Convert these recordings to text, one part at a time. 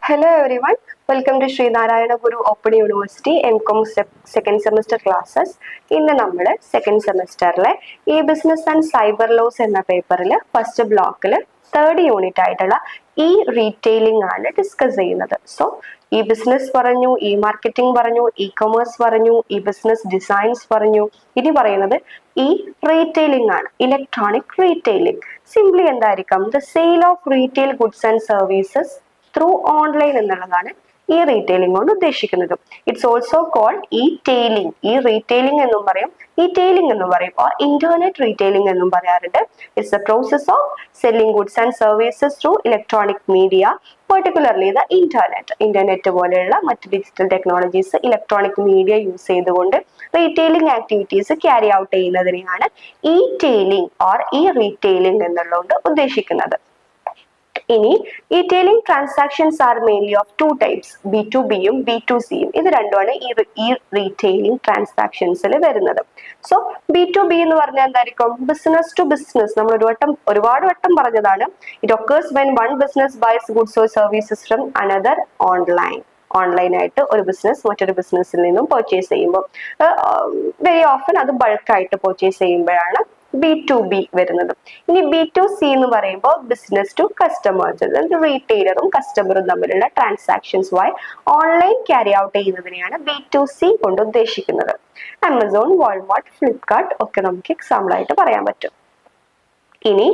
Hello everyone, welcome to Sri Narayana Guru Open University MCOM second semester classes. ഇന്ന് നമ്മൾ second സെമസ്റ്ററിലെ business and cyber laws എന്ന പേപ്പറിൽ first ബ്ലോക്കിൽ third unit ആയിട്ടുള്ള റീറ്റെയിലിംഗ് ആണ് ഡിസ്കസ് ചെയ്യുന്നത്. സോ ബിസിനസ് പറഞ്ഞു, മാർക്കറ്റിംഗ് പറഞ്ഞു, കൊമേഴ്സ് പറഞ്ഞു, ബിസിനസ് ഡിസൈൻസ് പറഞ്ഞു. ഇനി പറയുന്നത് റീറ്റെയിലിംഗ് ആണ്, ഇലക്ട്രോണിക് റീറ്റെയിലിംഗ്. സിംപ്ലി എന്തായിരിക്കും? The sale of retail goods and services through online എന്നുള്ളതാണ് റീറ്റെയിലിംഗ് കൊണ്ട് ഉദ്ദേശിക്കുന്നത്. It's also called tailing. Retailing എന്നും പറയും, ടെയിലിംഗ് എന്നും പറയും, ഓർ ഇന്റർനെറ്റ് റീറ്റെയിലിംഗ് എന്നും പറയാറുണ്ട്. It's the process of selling goods and services through electronic media, particularly the internet പോലെയുള്ള മറ്റ് digital technologies, electronic media use ചെയ്തുകൊണ്ട് റീറ്റെയിലിംഗ് ആക്ടിവിറ്റീസ് ക്യാരി ഔട്ട് ചെയ്യുന്നതിനെയാണ് ടെയിലിംഗ് ഓർ റീറ്റെയിലിംഗ് എന്നുള്ളതുകൊണ്ട് ഉദ്ദേശിക്കുന്നത്. ഇനി tailing transactions are mainly of two types, B2Bയും B2Cയും. ഇത് രണ്ടുമാണ് റീറ്റെയിലിംഗ് ട്രാൻസാക്ഷൻസിൽ വരുന്നത്. സോ B2B എന്ന് പറഞ്ഞാൽ എന്തായിരിക്കും? Business to business. നമ്മൾ ഒരുപാട് വട്ടം പറഞ്ഞതാണ്. It occurs when one business buys goods or services from another ഓൺലൈനായിട്ട് ഒരു ബിസിനസ് മറ്റൊരു ബിസിനസ്സിൽ നിന്നും പർച്ചേസ് ചെയ്യുമ്പോൾ, വെരി ഓഫൻ അത് ബൾക്കായിട്ട് പർച്ചേസ് ചെയ്യുമ്പോഴാണ് B2B വരുന്നത്. ഇനി B2C എന്ന് പറയുമ്പോൾ ബിസിനസ് ടു കസ്റ്റമേഴ്സ്, അതായത് റീറ്റെയിലറും കസ്റ്റമറും തമ്മിലുള്ള ട്രാൻസാക്ഷൻസ് വഴി ഓൺലൈൻ ക്യാരി ഔട്ട് ചെയ്യുന്നതിനെയാണ് B2C കൊണ്ട് ഉദ്ദേശിക്കുന്നത്. ആമസോൺ, വാൾമാർട്ട്, ഫ്ലിപ്കാർട്ട് ഒക്കെ നമുക്ക് എക്സാമ്പിൾ ആയിട്ട് പറയാൻ പറ്റും. ഇനി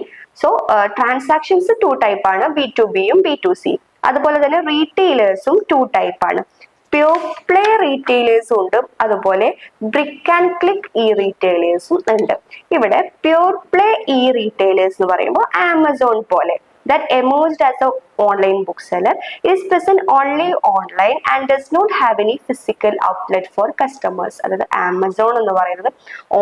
ട്രാൻസാക്ഷൻസ് ടു ടൈപ്പ് ആണ്, B2Bയും B2Cയും. അതുപോലെ തന്നെ റീറ്റെയിലേഴ്സും ടു ടൈപ്പ് ആണ്. പ്യൂർ പ്ലേ റീറ്റെയിലേഴ്സും ഉണ്ട്, അതുപോലെ ബ്രിക്ക് ആൻഡ് ക്ലിക്ക് റീറ്റെയിലേഴ്സും ഉണ്ട്. ഇവിടെ പ്യൂർ പ്ലേ റീറ്റെയിലേഴ്സ് എന്ന് പറയുമ്പോൾ ആമസോൺ പോലെ, that emerged as an online bookseller, is present only online and does not have any physical outlet for customers. അതായത് ആമസോൺ എന്ന് പറയുന്നത്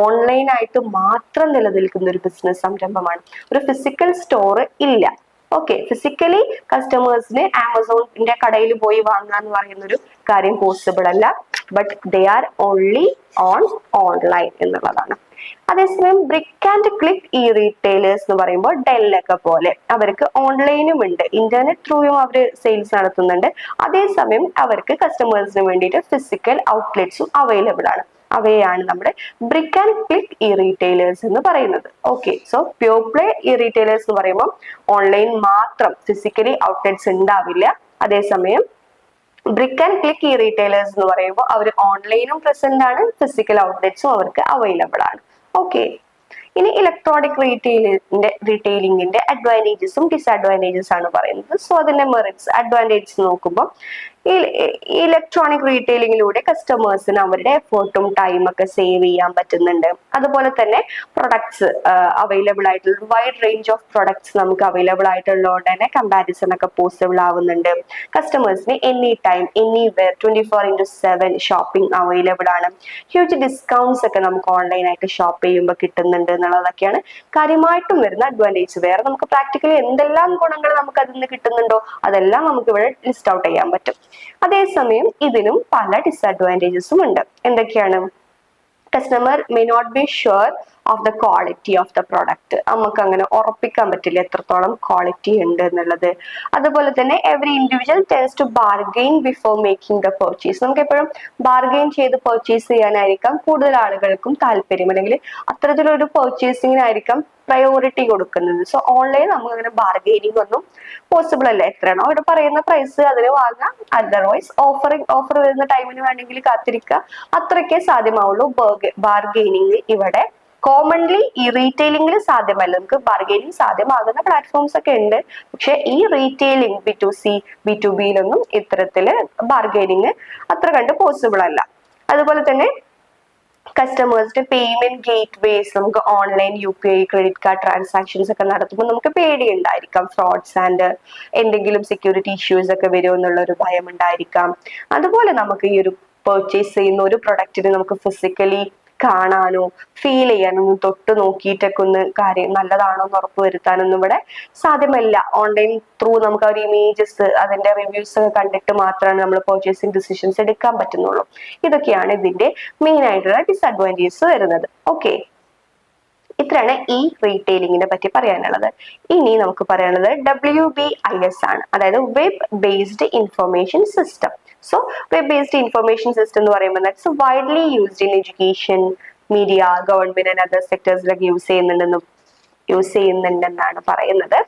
ഓൺലൈൻ ആയിട്ട് മാത്രം നിലനിൽക്കുന്ന ഒരു ബിസിനസ് സംരംഭമാണ്. ഒരു ഫിസിക്കൽ സ്റ്റോർ ഇല്ല. ഓക്കെ, ഫിസിക്കലി കസ്റ്റമേഴ്സിന് ആമസോണിന്റെ കടയിൽ പോയി വാങ്ങുക എന്ന് പറയുന്ന ഒരു കാര്യം പോസിബിൾ അല്ല. But they are only online എന്നുള്ളതാണ്. അതേസമയം ബ്രിക്ക് ആൻഡ് ക്ലിക്ക് റീറ്റെയിലേഴ്സ് എന്ന് പറയുമ്പോൾ ഡെല്ലൊക്കെ പോലെ അവർക്ക് ഓൺലൈനും ഉണ്ട്, ഇന്റർനെറ്റ് ത്രൂയും അവർ സെയിൽസ് നടത്തുന്നുണ്ട്. അതേസമയം അവർക്ക് കസ്റ്റമേഴ്സിന് വേണ്ടിയിട്ട് ഫിസിക്കൽ ഔട്ട്ലെറ്റ്സും അവൈലബിൾ ആണ്. അവയാണ് നമ്മുടെ ബ്രിക്ക് ആൻഡ് ക്ലിക്ക് റീറ്റെയിലേഴ്സ് എന്ന് പറയുന്നത്. Okay, so pure play retailers എന്ന് പറയുമ്പോൾ ഓൺലൈൻ മാത്രം, ഫിസിക്കലി ഔട്ട്ലെറ്റ്സ് ഉണ്ടാവില്ല. അതേസമയം ബ്രിക്ക് ആൻഡ് ക്ലിക്ക് റീറ്റെയിലേഴ്സ് എന്ന് പറയുമ്പോൾ അവർ ഓൺലൈനും പ്രസന്റ് ആണ്, ഫിസിക്കൽ ഔട്ട്ലെറ്റ്സും അവർക്ക് അവൈലബിൾ ആണ്. ഓക്കെ, ഇനി ഇലക്ട്രോണിക് റീറ്റെയിലിംഗിന്റെ അഡ്വാൻറ്റേജസും ഡിസ്അഡ്വാൻറ്റേജസ് ആണ് പറയുന്നത്. സോ അതിന്റെ മെറിറ്റ്സ്, അഡ്വാൻറ്റേജസ് നോക്കുമ്പോൾ ഇലക്ട്രോണിക് റീറ്റെയിലിംഗിലൂടെ കസ്റ്റമേഴ്സിന് അവരുടെ എഫേർട്ടും ടൈം ഒക്കെ സേവ് ചെയ്യാൻ പറ്റുന്നുണ്ട്. അതുപോലെ തന്നെ പ്രൊഡക്ട്സ് അവൈലബിൾ ആയിട്ടുള്ള വൈഡ് റേഞ്ച് ഓഫ് പ്രൊഡക്ട്സ് നമുക്ക് അവൈലബിൾ ആയിട്ടുള്ളതുകൊണ്ട് തന്നെ കമ്പാരിസൺ ഒക്കെ പോസിബിൾ ആവുന്നുണ്ട്. കസ്റ്റമേഴ്സിന് any time anywhere 24/7 shopping available ആണ്. ഹ്യൂജ് ഡിസ്കൗണ്ട്സ് ഒക്കെ നമുക്ക് ഓൺലൈനായിട്ട് ഷോപ്പ് ചെയ്യുമ്പോൾ കിട്ടുന്നുണ്ട് എന്നുള്ളതൊക്കെയാണ് കാര്യമായിട്ടും വരുന്ന അഡ്വാൻറ്റേജ്. വേറെ നമുക്ക് പ്രാക്ടിക്കലി എന്തെല്ലാം ഗുണങ്ങൾ നമുക്ക് അതിൽ നിന്ന് കിട്ടുന്നുണ്ടോ അതെല്ലാം നമുക്ക് ഇവിടെ ലിസ്റ്റ് ഔട്ട് ചെയ്യാൻ പറ്റും. അതേസമയം ഇതിനും പല ഡിസ്അഡ്വാൻറ്റേജസും ഉണ്ട്. എന്തൊക്കെയാണ്? Customer may not be sure of the quality of the product. നമുക്ക് അങ്ങനെ ഉറപ്പിക്കാൻ പറ്റില്ല എത്രത്തോളം ക്വാളിറ്റി ഉണ്ട് എന്നുള്ളത്. അതുപോലെ തന്നെ every individual tends to bargain before making the purchase. നമുക്ക് എപ്പോഴും ബാർഗെയിൻ ചെയ്ത് പർച്ചേസ് ചെയ്യാനായിരിക്കാം കൂടുതൽ ആളുകൾക്കും താല്പര്യം, അല്ലെങ്കിൽ അത്തരത്തിലൊരു പർച്ചേസിങ്ങിനായിരിക്കാം പ്രയോറിറ്റി കൊടുക്കുന്നത്. സോ ഓൺലൈൻ നമുക്ക് അങ്ങനെ ബാർഗെയിനിങ് ഒന്നും പോസിബിൾ അല്ല. എത്രയാണോ അവിടെ പറയുന്ന പ്രൈസ് അതിന് വാങ്ങാം. അതർവൈസ് ഓഫർ വരുന്ന ടൈമിന് വേണമെങ്കിൽ കാത്തിരിക്കുക. അത്രയ്ക്കേ സാധ്യമാവുള്ളൂ. ബാർഗെയിനിങ് ഇവിടെ കോമൺലി റീറ്റെയിലിംഗിൽ സാധ്യമല്ല. നമുക്ക് ബാർഗെയിനിങ് സാധ്യമാകുന്ന പ്ലാറ്റ്ഫോംസ് ഒക്കെ ഉണ്ട്, പക്ഷെ റീറ്റെയിലിംഗ് B2C B2Bയിലൊന്നും ഇത്തരത്തില് ബാർഗെയിനിങ് അത്ര കണ്ട് പോസിബിൾ അല്ല. അതുപോലെ തന്നെ കസ്റ്റമേഴ്സിന്റെ പേയ്മെന്റ് ഗേറ്റ് വേസ്, നമുക്ക് online UPI credit card transactions ഒക്കെ നടത്തുമ്പോൾ നമുക്ക് പേടിയുണ്ടായിരിക്കാം, ഫ്രോഡ്സ് ആൻഡ് എന്തെങ്കിലും സെക്യൂരിറ്റി ഇഷ്യൂസ് ഒക്കെ വരുമോ എന്നുള്ള ഒരു ഭയം ഉണ്ടായിരിക്കാം. അതുപോലെ നമുക്ക് പർച്ചേസ് ചെയ്യുന്ന ഒരു പ്രൊഡക്റ്റിന് നമുക്ക് ഫിസിക്കലി കാണാനോ ഫീൽ ചെയ്യാനോ തൊട്ട് നോക്കിയിട്ടൊക്കെ ഒന്ന് കാര്യം നല്ലതാണോ എന്ന് ഉറപ്പ് വരുത്താനൊന്നും ഇവിടെ സാധ്യമല്ല. ഓൺലൈൻ ത്രൂ നമുക്ക് ഒരു ഇമേജസ് അതിന്റെ റിവ്യൂസ് ഒക്കെ കണ്ടിട്ട് മാത്രമാണ് നമ്മൾ പർച്ചേസിങ് ഡിസിഷൻസ് എടുക്കാൻ പറ്റുന്നുള്ളൂ. ഇതൊക്കെയാണ് ഇതിന്റെ മെയിൻ ആയിട്ടുള്ള ഡിസ്അഡ്വാൻറ്റേജസ് വരുന്നത്. ഓക്കെ, ഇത്രയാണ് ഈ റീറ്റെയിലിങ്ങിനെ പറ്റി പറയാനുള്ളത്. ഇനി നമുക്ക് പറയാനുള്ളത് WBIS ആണ്, അതായത് web based information system. So web based information system എന്ന് പറയുമ്പോൾ that's widely used in education, media, government and other സെക്ടേഴ്സിലൊക്കെ യൂസ് ചെയ്യുന്നുണ്ടെന്നാണ് പറയുന്നത്.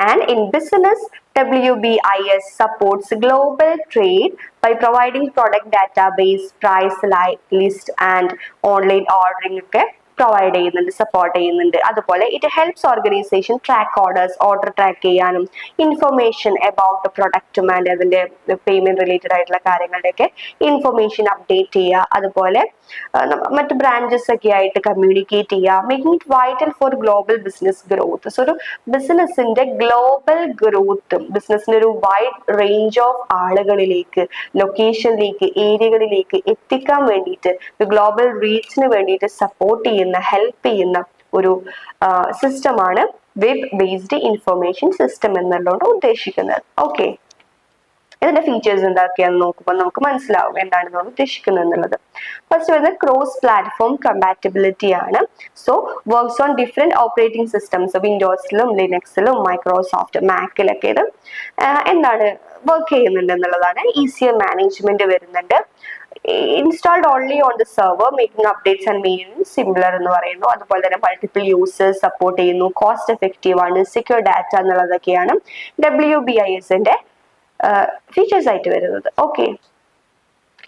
And in business, WBIS supports global trade by providing product database, price list and online ordering ഒക്കെ provide ചെയ്യുന്നുണ്ട്, support ചെയ്യുന്നുണ്ട്. അതുപോലെ it helps organisation track order track ചെയ്യാനും information about the പ്രൊഡക്റ്റും and അതിന്റെ payment related ആയിട്ടുള്ള കാര്യങ്ങളുടെയൊക്കെ information update ചെയ്യുക. അതുപോലെ മറ്റ് ബ്രാഞ്ചസ് ഒക്കെ ആയിട്ട് കമ്മ്യൂണിക്കേറ്റ് ചെയ്യുക. Making it vital for global business growth. So ഒരു ബിസിനസിന്റെ ഗ്ലോബൽ ഗ്രോത്തും ബിസിനസിന്റെ ഒരു വൈഡ് റേഞ്ച് ഓഫ് ആളുകളിലേക്ക്, ലൊക്കേഷനിലേക്ക്, ഏരിയകളിലേക്ക് എത്തിക്കാൻ വേണ്ടിയിട്ട്, ഗ്ലോബൽ റീച്ചിന് വേണ്ടിയിട്ട് സപ്പോർട്ട് ചെയ്യുന്ന, ഹെൽപ്പ് ചെയ്യുന്ന ഒരു സിസ്റ്റമാണ് വെബ് ബേസ്ഡ് ഇൻഫർമേഷൻ സിസ്റ്റം എന്നുള്ളതുകൊണ്ട് ഉദ്ദേശിക്കുന്നത്. ഓക്കെ, ഇതിന്റെ ഫീച്ചേഴ്സ് എന്തൊക്കെയാണെന്ന് നോക്കുമ്പോൾ നമുക്ക് മനസ്സിലാവും എന്താണ് നമ്മൾ ഉദ്ദേശിക്കുന്നത് എന്നുള്ളത്. ഫസ്റ്റ് വരുന്നത് ക്രോസ് പ്ലാറ്റ്ഫോം കമ്പാറ്റബിലിറ്റി ആണ്. So works on different operating systems, വിൻഡോസിലും ലിനക്സിലും മൈക്രോസോഫ്റ്റ് മാക്കിലൊക്കെ ഇത് എന്താണ് വർക്ക് ചെയ്യുന്നുണ്ട് എന്നുള്ളതാണ്. ഈസിയർ മാനേജ്മെന്റ് വരുന്നുണ്ട്. Installed only on the server, making updates and maintenance similar എന്ന് പറയുന്നു. അതുപോലെ തന്നെ മൾട്ടിപ്പിൾ യൂസേഴ്സ് സപ്പോർട്ട് ചെയ്യുന്നു, കോസ്റ്റ് എഫക്റ്റീവ് ആണ്, സെക്യൂർ ഡാറ്റ എന്നുള്ളതൊക്കെയാണ് WBISന്റെ ഫീച്ചേഴ്സ് ആയിട്ട് വരുന്നത്. ഓക്കെ,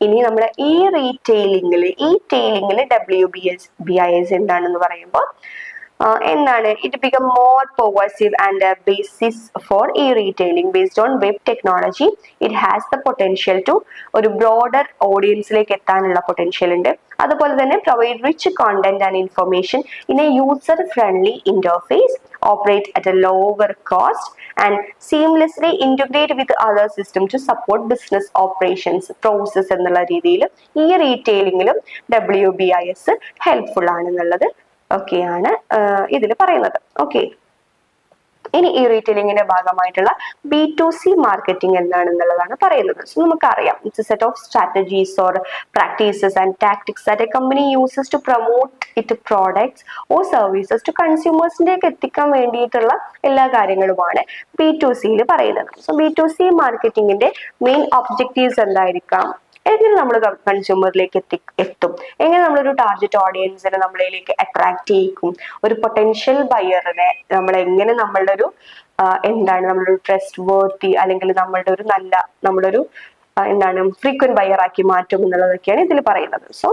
ഇനി നമ്മൾ ഈ റീറ്റെയിലിംഗിൽ WBIS എന്താണെന്ന് പറയുമ്പോൾ എന്താണ്, it become more pervasive and basis for ഈ retailing based on web technology. It has the potential to ഒരു ബ്രോഡർ ഓഡിയൻസിലേക്ക് എത്താനുള്ള പൊട്ടൻഷ്യൽ ഉണ്ട്. അതുപോലെ തന്നെ provide rich content and information in a user friendly interface, operate at a lower cost and seamlessly integrate with other system to support business operations process എന്നുള്ള രീതിയിൽ ഈ റീറ്റെയിലിംഗിലും WBIS helpful ആണെന്നുള്ളത് ഒക്കെയാണ് ഇതിൽ പറയുന്നത്. ഓക്കെ, ഇനി ഈ റീറ്റെയിലിംഗിന്റെ ഭാഗമായിട്ടുള്ള B2C മാർക്കറ്റിംഗ് എന്താണെന്നുള്ളതാണ് പറയുന്നത്. സോ നമുക്കറിയാം, it's a set of strategies or practices and tactics that a company uses to promote it products or services to കൺസ്യൂമേഴ്സിലേക്ക് എത്തിക്കാൻ വേണ്ടിയിട്ടുള്ള എല്ലാ കാര്യങ്ങളുമാണ് B2Cയിൽ പറയുന്നത്. സോ B2C മാർക്കറ്റിംഗിന്റെ മെയിൻ ഒബ്ജക്റ്റീവ്സ് എന്തായിരിക്കാം? എങ്ങനെ നമ്മൾ കൺസ്യൂമറിലേക്ക് എത്തും, എങ്ങനെ നമ്മളൊരു ടാർഗറ്റ് ഓഡിയൻസിനെ നമ്മളിലേക്ക് അട്രാക്ട് ചെയ്യിക്കും, ഒരു പൊട്ടൻഷ്യൽ ബയറിനെ നമ്മൾ എങ്ങനെ നമ്മളുടെ ഒരു നമ്മളൊരു ട്രസ്റ്റ് വർത്തി അല്ലെങ്കിൽ നമ്മളൊരു ഫ്രീക്വന്റ് ബയർ ആക്കി മാറ്റും എന്നുള്ളതൊക്കെയാണ് ഇതിൽ പറയുന്നത്. സോ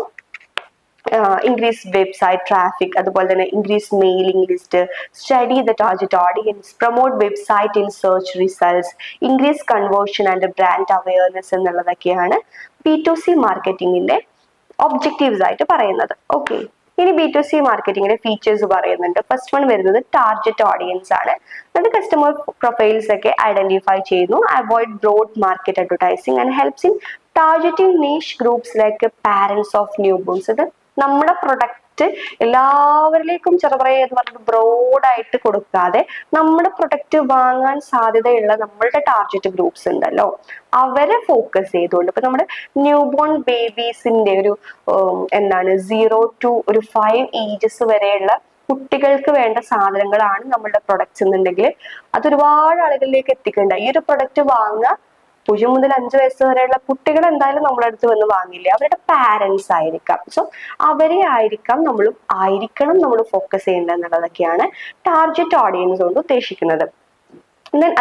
increase website traffic, അതുപോലെ തന്നെ increase mailing list, study the target audience, promote website in search results, increase conversion and brand awareness എന്നുള്ളതൊക്കെയാണ് B2C മാർക്കറ്റിംഗിന്റെ ഒബ്ജക്റ്റീവ്സ് ആയിട്ട് പറയുന്നത്. ഓക്കെ, ഇനി B2C മാർക്കറ്റിംഗിന്റെ ഫീച്ചേഴ്സ് പറയുന്നുണ്ട്. ഫസ്റ്റ് വൺ വരുന്നത് ടാർഗറ്റ് ഓഡിയൻസ് ആണ്. അത് കസ്റ്റമർ പ്രൊഫൈൽസ് ഒക്കെ ഐഡന്റിഫൈ ചെയ്യുന്നു, avoid broad market advertising and helps in targeting niche groups like parents of newborns. ഇത് നമ്മുടെ പ്രൊഡക്റ്റ് എല്ലാവരിലേക്കും ചെറുപറയെന്ന് പറഞ്ഞിട്ട് ബ്രോഡായിട്ട് കൊടുക്കാതെ നമ്മുടെ പ്രൊഡക്റ്റ് വാങ്ങാൻ സാധ്യതയുള്ള നമ്മളുടെ ടാർഗറ്റ് ഗ്രൂപ്പ്സ് ഉണ്ടല്ലോ, അവരെ ഫോക്കസ് ചെയ്തുകൊണ്ട് ഇപ്പൊ നമ്മുടെ ന്യൂ ബോൺ ബേബീസിന്റെ ഒരു 0 to 5 ഏജസ് വരെയുള്ള കുട്ടികൾക്ക് വേണ്ട സാധനങ്ങളാണ് നമ്മളുടെ പ്രൊഡക്ട്സ് എന്നുണ്ടെങ്കിൽ അതൊരുപാട് ആളുകളിലേക്ക് എത്തിക്കേണ്ട. ഈ ഒരു പ്രൊഡക്റ്റ് വാങ്ങുക 0 മുതൽ 5 വയസ്സ് വരെയുള്ള കുട്ടികൾ എന്തായാലും നമ്മുടെ അടുത്ത് വന്ന് വാങ്ങില്ലേ, അവരുടെ പാരന്റ്സ് ആയിരിക്കാം. സോ അവരെ ആയിരിക്കണം നമ്മൾ ഫോക്കസ് ചെയ്യേണ്ടത് എന്നുള്ളതൊക്കെയാണ് ടാർഗറ്റ് ഓഡിയൻസ് കൊണ്ട് ഉദ്ദേശിക്കുന്നത്.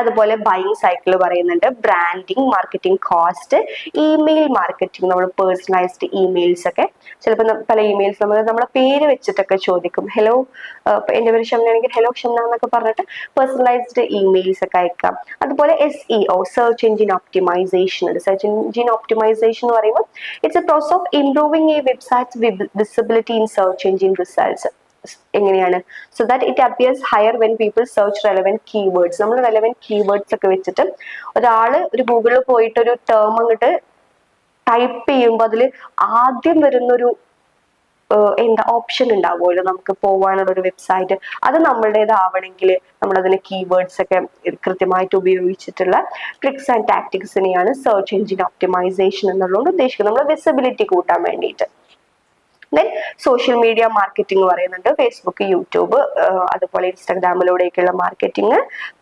അതുപോലെ ബൈങ് സൈക്കിൾ പറയുന്നുണ്ട്, branding, marketing cost, email marketing, നമ്മൾ പേഴ്സണലൈസ്ഡ് ഇമെയിൽസ് ഒക്കെ ചിലപ്പോൾ പല ഇമെയിൽസ് നമ്മളെ പേര് വെച്ചിട്ടൊക്കെ ചോദിക്കും. ഹലോ, എൻ്റെ പേര് ഷംന ആണെങ്കിൽ ഹലോ ഷംന എന്നൊക്കെ പറഞ്ഞിട്ട് പേഴ്സണലൈസ്ഡ് ഇമെയിൽസ് ഒക്കെ അയക്കാം. അതുപോലെ SEO, search engine optimisation. Search engine optimisation എന്ന് പറയുമ്പോൾ it's a process of improving a website's visibility in search engine results. എങ്ങനെയാണ്? So that it appears higher when people search relevant keywords. നമ്മൾ relevant keywords ഒക്കെ വെച്ചിട്ട് ഒരാള് ഒരു ഗൂഗിളിൽ പോയിട്ട് ഒരു ടേം അങ്ങോട്ട് ടൈപ്പ് ചെയ്യുമ്പോൾ അതിൽ ആദ്യം വരുന്നൊരു ഓപ്ഷൻ ഉണ്ടാവുമല്ലോ നമുക്ക് പോവാനുള്ള ഒരു വെബ്സൈറ്റ്, അത് നമ്മളുടേതാവണമെങ്കിൽ നമ്മളതിന് കീവേഡ്സ് ഒക്കെ കൃത്യമായിട്ട് ഉപയോഗിച്ചിട്ടുള്ള ട്രിക്സ് ആൻഡ് ടാക്ടിക്സിനെയാണ് സെർച്ച് എഞ്ചിൻ ഒപ്റ്റിമൈസേഷൻ എന്നുള്ളതുകൊണ്ട് ഉദ്ദേശിക്കുന്നത്, നമ്മൾ വിസിബിലിറ്റി കൂട്ടാൻ വേണ്ടിയിട്ട്. ദെൻ സോഷ്യൽ മീഡിയ മാർക്കറ്റിംഗ് പറയുന്നുണ്ട്, ഫേസ്ബുക്ക്, യൂട്യൂബ്, അതുപോലെ ഇൻസ്റ്റാഗ്രാമിലൂടെയൊക്കെയുള്ള മാർക്കറ്റിംഗ്.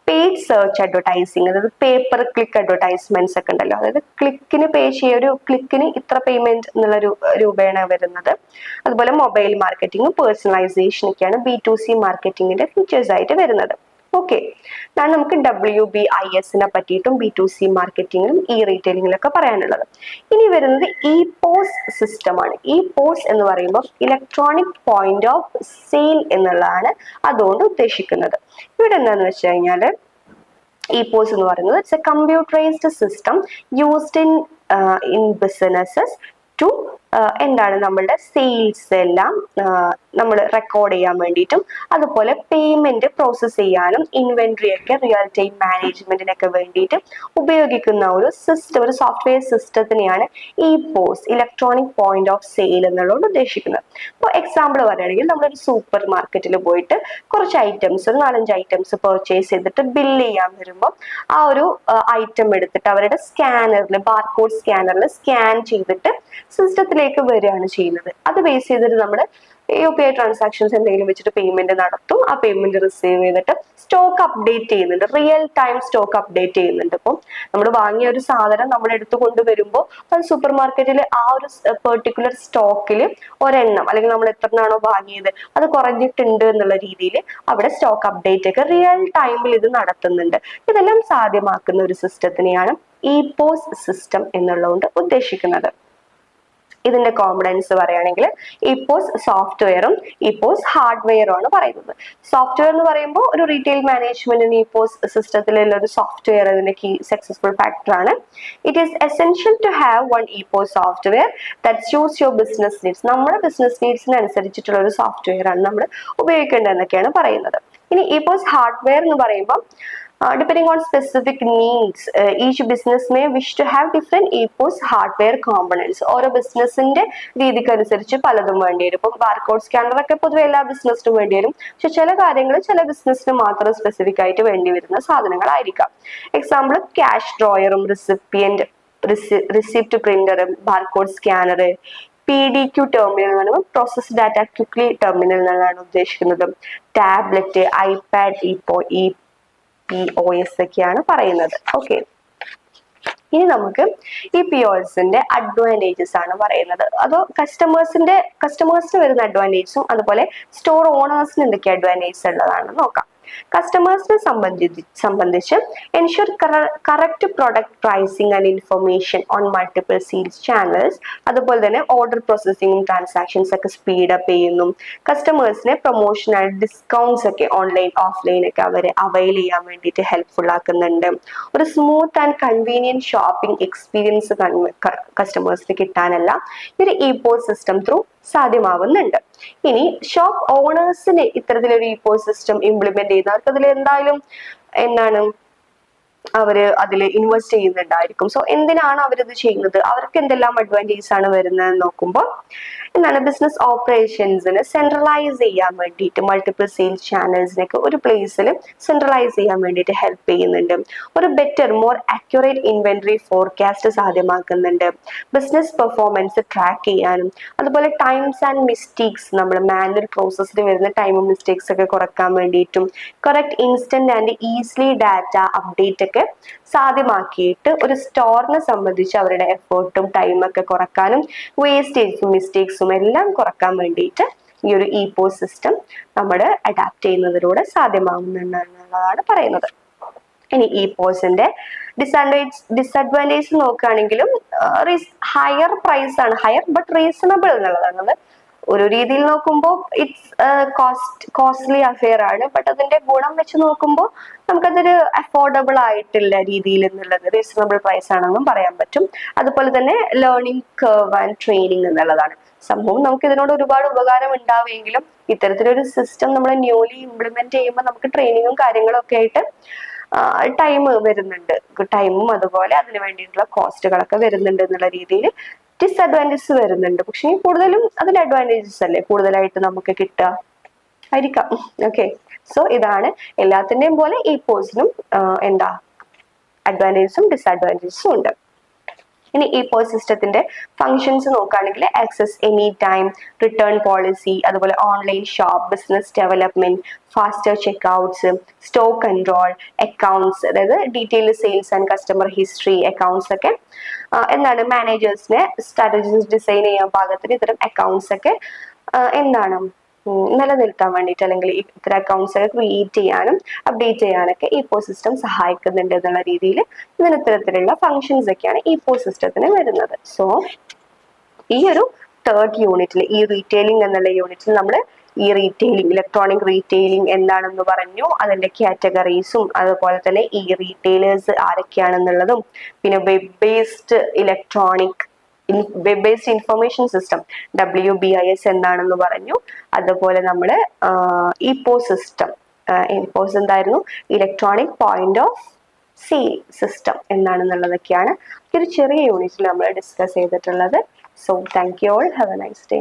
പെയ്ഡ് സെർച്ച് അഡ്വർടൈസിങ്, അതായത് പേപ്പർ ക്ലിക്ക് അഡ്വർടൈസ്മെന്റ്സ് ഒക്കെ ഉണ്ടല്ലോ, അതായത് ക്ലിക്കിന് പേ ചെയ്യുക, ഒരു ക്ലിക്കിന് ഇത്ര പേയ്മെന്റ് എന്നുള്ള രൂപേണ വരുന്നത്. അതുപോലെ മൊബൈൽ മാർക്കറ്റിംഗ്, പേഴ്സണലൈസേഷൻ ഒക്കെയാണ് B2C മാർക്കറ്റിംഗിന്റെ ഫീച്ചേഴ്സ് ആയിട്ട് വരുന്നത്. ഓക്കെ, ഇതാണ് നമുക്ക് WBIS പറ്റിയിട്ടും B2C മാർക്കറ്റിംഗിലും റീറ്റെയിലിംഗിലൊക്കെ പറയാനുള്ളത്. ഇനി വരുന്നത് പോസ് സിസ്റ്റം ആണ്. പോസ് എന്ന് പറയുമ്പോൾ ഇലക്ട്രോണിക് പോയിന്റ് ഓഫ് സെയിൽ എന്നുള്ളതാണ് അതുകൊണ്ട് ഉദ്ദേശിക്കുന്നത്. ഇവിടെ എന്താന്ന് വെച്ച് കഴിഞ്ഞാല് പോസ് എന്ന് പറയുന്നത് it's a computerised system used in businesses to എന്താണ് നമ്മളുടെ സെയിൽസ് എല്ലാം നമ്മൾ റെക്കോർഡ് ചെയ്യാൻ വേണ്ടിയിട്ടും അതുപോലെ പേയ്മെന്റ് പ്രോസസ് ചെയ്യാനും ഇൻവെന്ററി ഒക്കെ റിയൽ ടൈം മാനേജ്മെന്റിനൊക്കെ വേണ്ടിയിട്ട് ഉപയോഗിക്കുന്ന ഒരു സിസ്റ്റം, ഒരു സോഫ്റ്റ്വെയർ സിസ്റ്റത്തിനെയാണ് POS, electronic point of sale എന്നുള്ളത് ഉദ്ദേശിക്കുന്നത്. ഇപ്പോൾ എക്സാമ്പിൾ പറയുകയാണെങ്കിൽ നമ്മളൊരു സൂപ്പർ മാർക്കറ്റിൽ പോയിട്ട് കുറച്ച് ഐറ്റംസ്, ഒരു 4-5 ഐറ്റംസ് പർച്ചേസ് ചെയ്തിട്ട് ബില്ല് ചെയ്യാൻ വരുമ്പോൾ ആ ഒരു ഐറ്റം എടുത്തിട്ട് അവരുടെ സ്കാനറിൽ, ബാർകോഡ് സ്കാനറിൽ സ്കാൻ ചെയ്തിട്ട് സിസ്റ്റത്തിലേക്ക് വരികയാണ് ചെയ്യുന്നത്. അത് ബേസ് ചെയ്തിട്ട് നമ്മൾ UPI ട്രാൻസാക്ഷൻസ് എന്തെങ്കിലും വെച്ചിട്ട് പേയ്മെന്റ് നടത്തും. ആ പേയ്മെന്റ് റിസീവ് ചെയ്തിട്ട് സ്റ്റോക്ക് അപ്ഡേറ്റ് ചെയ്യുന്നുണ്ട്, റിയൽ ടൈം സ്റ്റോക്ക് അപ്ഡേറ്റ് ചെയ്യുന്നുണ്ട്. ഇപ്പം നമ്മൾ വാങ്ങിയ ഒരു സാധനം നമ്മൾ എടുത്തു കൊണ്ടുവരുമ്പോൾ അത് സൂപ്പർ മാർക്കറ്റിൽ ആ ഒരു പെർട്ടിക്കുലർ സ്റ്റോക്കിൽ ഒരെണ്ണം, അല്ലെങ്കിൽ നമ്മൾ എത്രണ്ണാണോ വാങ്ങിയത് അത് കുറഞ്ഞിട്ടുണ്ട് എന്നുള്ള രീതിയിൽ അവിടെ സ്റ്റോക്ക് അപ്ഡേറ്റ് ഒക്കെ റിയൽ ടൈമിൽ ഇത് നടത്തുന്നുണ്ട്. ഇതെല്ലാം സാധ്യമാക്കുന്ന ഒരു സിസ്റ്റത്തിനെയാണ് പോസ് സിസ്റ്റം എന്നുള്ളതുകൊണ്ട് ഉദ്ദേശിക്കുന്നത്. ഇതിന്റെ കോമ്പണൻസ് പറയുകയാണെങ്കിൽ പോസ് സോഫ്റ്റ്വെയറും പോസ് ഹാർഡ്വെയറും ആണ് പറയുന്നത്. സോഫ്റ്റ്വെയർ എന്ന് പറയുമ്പോൾ ഒരു റീറ്റെയിൽ മാനേജ്മെന്റിന് പോസ് സിസ്റ്റത്തിലുള്ള ഒരു സോഫ്റ്റ്വെയർ അതിന്റെ കീ സക്സസ്ഫുൾ ഫാക്ടർ ആണ്. It is essential to have one POS software that suits your business needs. നമ്മുടെ ബിസിനസ് നീഡ്സിന് അനുസരിച്ചിട്ടുള്ള ഒരു സോഫ്റ്റ്വെയർ ആണ് നമ്മൾ ഉപയോഗിക്കേണ്ടതെന്നൊക്കെയാണ് പറയുന്നത്. ഇനി പോസ് ഹാർഡ്വെയർ എന്ന് പറയുമ്പോൾ depending on specific needs, each business may wish to have different EPOS hardware components. ഓരോ ബിസിനസിന്റെ രീതിക്ക് അനുസരിച്ച് പലതും വേണ്ടി വരും. ഇപ്പം ബാർകോഡ് സ്കാനർ ഒക്കെ പൊതുവെ എല്ലാ ബിസിനസ്സിനും വേണ്ടി വരും. പക്ഷെ ചില കാര്യങ്ങൾ ചില ബിസിനസ്സിന് മാത്രം സ്പെസിഫിക് ആയിട്ട് വേണ്ടി വരുന്ന സാധനങ്ങളായിരിക്കാം. എക്സാമ്പിൾ ക്യാഷ് ഡ്രോയറും റിസിപ്റ്റ് പ്രിന്ററും ബാർകോഡ് സ്കാനർ. PDQ ടെർമിനൽ എന്ന് പറയുമ്പോൾ പ്രോസസ് ഡാറ്റ ക്വിക്ലി ടെർമിനൽ എന്നാണ് ഉദ്ദേശിക്കുന്നത്. ടാബ്ലറ്റ്, ഐപാഡ്, POS ഒക്കെയാണ് പറയുന്നത്. ഓക്കെ, ഇനി നമുക്ക് POSന്റെ അഡ്വാൻറ്റേജസ് ആണ് പറയുന്നത്. അതോ കസ്റ്റമേഴ്സിന് വരുന്ന അഡ്വാൻറ്റേജസും അതുപോലെ സ്റ്റോർ ഓണേഴ്സിന് എന്തൊക്കെ അഡ്വാൻറ്റേജസ് ഉള്ളതാണെന്ന് നോക്കാം. കസ്റ്റമേഴ്സിനെ സംബന്ധിച്ച് ensure correct product pricing and information on multiple sales channels. അതുപോലെ തന്നെ ഓർഡർ പ്രോസസ്സിംഗും ട്രാൻസാക്ഷൻസ് ഒക്കെ സ്പീഡപ്പ് ചെയ്യുന്നു. കസ്റ്റമേഴ്സിനെ പ്രൊമോഷൻ ആൻഡ് ഡിസ്കൗണ്ട്സ് ഒക്കെ ഓൺലൈൻ ഓഫ്ലൈൻ ഒക്കെ അവരെ അവൈൽ ചെയ്യാൻ വേണ്ടിയിട്ട് ഹെൽപ്ഫുൾ ആക്കുന്നുണ്ട്. ഒരു smooth and convenient shopping experience കസ്റ്റമേഴ്സിന് കിട്ടാനല്ല ഈ പോസ് സിസ്റ്റം ത്രൂ സാധ്യമാവുന്നുണ്ട്. ഇനി ഷോപ്പ് ഓണേഴ്സിന് ഇത്തരത്തിലൊരു പോസ് സിസ്റ്റം ഇംപ്ലിമെന്റ് ചെയ്യുന്നവർക്ക് അതിൽ എന്തായാലും അവര് അതിൽ ഇൻവെസ്റ്റ് ചെയ്യുന്നുണ്ടായിരിക്കും. സോ എന്തിനാണ് അവരിത് ചെയ്യുന്നത്, അവർക്ക് എന്തെല്ലാം അഡ്വാൻറ്റേജസ് ആണ് വരുന്നത് നോക്കുമ്പോൾ ബിസിനസ് ഓപ്പറേഷൻസിന് സെൻട്രലൈസ് ചെയ്യാൻ വേണ്ടിയിട്ട് മൾട്ടിപ്പിൾ സെയിൽസ് ചാനൽസിനൊക്കെ ഒരു പ്ലേസിൽ സെൻട്രലൈസ് ചെയ്യാൻ വേണ്ടിയിട്ട് ഹെൽപ്പ് ചെയ്യുന്നുണ്ട്. ഒരു better more accurate inventory forecast സാധ്യമാക്കുന്നുണ്ട്. ബിസിനസ് പെർഫോമൻസ് ട്രാക്ക് ചെയ്യാനും അതുപോലെ ടൈംസ് ആൻഡ് മിസ്റ്റേക്സ്, നമ്മൾ മാനുവൽ പ്രോസസ്സിൽ വരുന്ന ടൈമും മിസ്റ്റേക്സ് ഒക്കെ കുറക്കാൻ വേണ്ടിയിട്ടും correct instant and easily data update ഒക്കെ സാധ്യമാക്കിയിട്ട് ഒരു സ്റ്റോറിനെ സംബന്ധിച്ച് അവരുടെ എഫേർട്ടും ടൈമൊക്കെ കുറക്കാനും വേസ്റ്റേജും മിസ്റ്റേക്സും എല്ലാം കുറക്കാൻ വേണ്ടിയിട്ട് ഈ ഒരു പോസ് സിസ്റ്റം നമ്മൾ അഡാപ്റ്റ് ചെയ്യുന്നതിലൂടെ സാധ്യമാകുന്നുണ്ടെന്നുള്ളതാണ് പറയുന്നത്. ഇനി പോസിന്റെ ഡിസഡ്വാൻറ്റേജ് നോക്കുകയാണെങ്കിലും ഹയർ പ്രൈസ് ആണ്, ഹയർ ബട്ട് റീസണബിൾ എന്നുള്ളതാണ്. ഒരു രീതിയിൽ നോക്കുമ്പോൾ ഇറ്റ്സ് കോസ്റ്റ്ലി അഫെയർ ആണ്, ബട്ട് അതിന്റെ ഗുണം വെച്ച് നോക്കുമ്പോൾ നമുക്കതൊരു അഫോർഡബിൾ ആയിട്ടുള്ള രീതിയിൽ എന്നുള്ളത് റീസണബിൾ പ്രൈസ് ആണെന്നും പറയാൻ പറ്റും. അതുപോലെ തന്നെ ലേണിംഗ് കർവ് ആൻഡ് ട്രെയിനിങ് എന്നുള്ളതാണ് സംഭവം. നമുക്ക് ഇതിനോട് ഒരുപാട് ഉപകാരം ഉണ്ടാവുമെങ്കിലും ഇത്തരത്തിലൊരു സിസ്റ്റം നമ്മൾ ന്യൂലി ഇംപ്ലിമെന്റ് ചെയ്യുമ്പോൾ നമുക്ക് ട്രെയിനിങ്ങും കാര്യങ്ങളും ഒക്കെ ആയിട്ട് ടൈം വരുന്നുണ്ട്, ടൈമും അതുപോലെ അതിന് വേണ്ടിയിട്ടുള്ള കോസ്റ്റുകളൊക്കെ വരുന്നുണ്ട് എന്നുള്ള രീതിയിൽ ഡിസ്അഡ്വാൻറ്റേജസ് വരുന്നുണ്ട്. പക്ഷെ കൂടുതലും അതിൽ അഡ്വാൻറ്റേജസ് അല്ലേ കൂടുതലായിട്ട് നമുക്ക് കിട്ടുക ആയിരിക്കാം. ഓക്കെ, സോ ഇതാണ് എല്ലാത്തിന്റെയും പോലെ പോസിനും അഡ്വാൻറ്റേജസും ഡിസ്അഡ്വാൻറ്റേജസും ഉണ്ട്. ഇനി ഇപോസ് സിസ്റ്റത്തിന്റെ ഫങ്ഷൻസ് നോക്കുകയാണെങ്കിൽ access any time, return policy, അതുപോലെ online shop, business development, faster checkouts, stock control, accounts, അതായത് detail sales and customer history accounts ഒക്കെ എന്താണ് മാനേജേഴ്സിനെ സ്ട്രാറ്റജീസ് ഡിസൈൻ ചെയ്യാൻ പാകത്തിന് ഇത്തരം അക്കൗണ്ട്സ് ഒക്കെ എന്താണ് നിലനിൽക്കാൻ വേണ്ടിയിട്ട് അല്ലെങ്കിൽ ഇത്തരം അക്കൗണ്ട്സ് ഒക്കെ ക്രിയേറ്റ് ചെയ്യാനും അപ്ഡേറ്റ് ചെയ്യാനൊക്കെ ഇപോസ് സിസ്റ്റം സഹായിക്കുന്നുണ്ട് എന്നുള്ള രീതിയിൽ ഇതിന് ഇത്തരത്തിലുള്ള ഫങ്ഷൻസ് ഒക്കെയാണ് ഇപോസ് സിസ്റ്റത്തിന് വരുന്നത്. സോ ഈ ഒരു തേർഡ് യൂണിറ്റിൽ, ഈ റീറ്റെയിലിംഗ് എന്നുള്ള യൂണിറ്റിൽ നമ്മൾ ഈ റീറ്റെയിലിംഗ്, ഇലക്ട്രോണിക് റീറ്റെയിലിംഗ് എന്താണെന്ന് പറഞ്ഞു, അതിന്റെ കാറ്റഗറീസും അതുപോലെ തന്നെ ഈ റീറ്റെയിലേഴ്സ് ആരൊക്കെയാണെന്നുള്ളതും, പിന്നെ web based electronic web based information system WBIS എന്താണെന്ന് പറഞ്ഞു. അതുപോലെ നമ്മൾ ഇപോസ് സിസ്റ്റം, ഇപോസ് എന്തായിരുന്നു, electronic point of sale system എന്താണെന്നുള്ളതൊക്കെയാണ് ഒരു ചെറിയ യൂണിറ്റിൽ നമ്മൾ ഡിസ്കസ് ചെയ്തിട്ടുള്ളത്. So thank you all, have a nice day.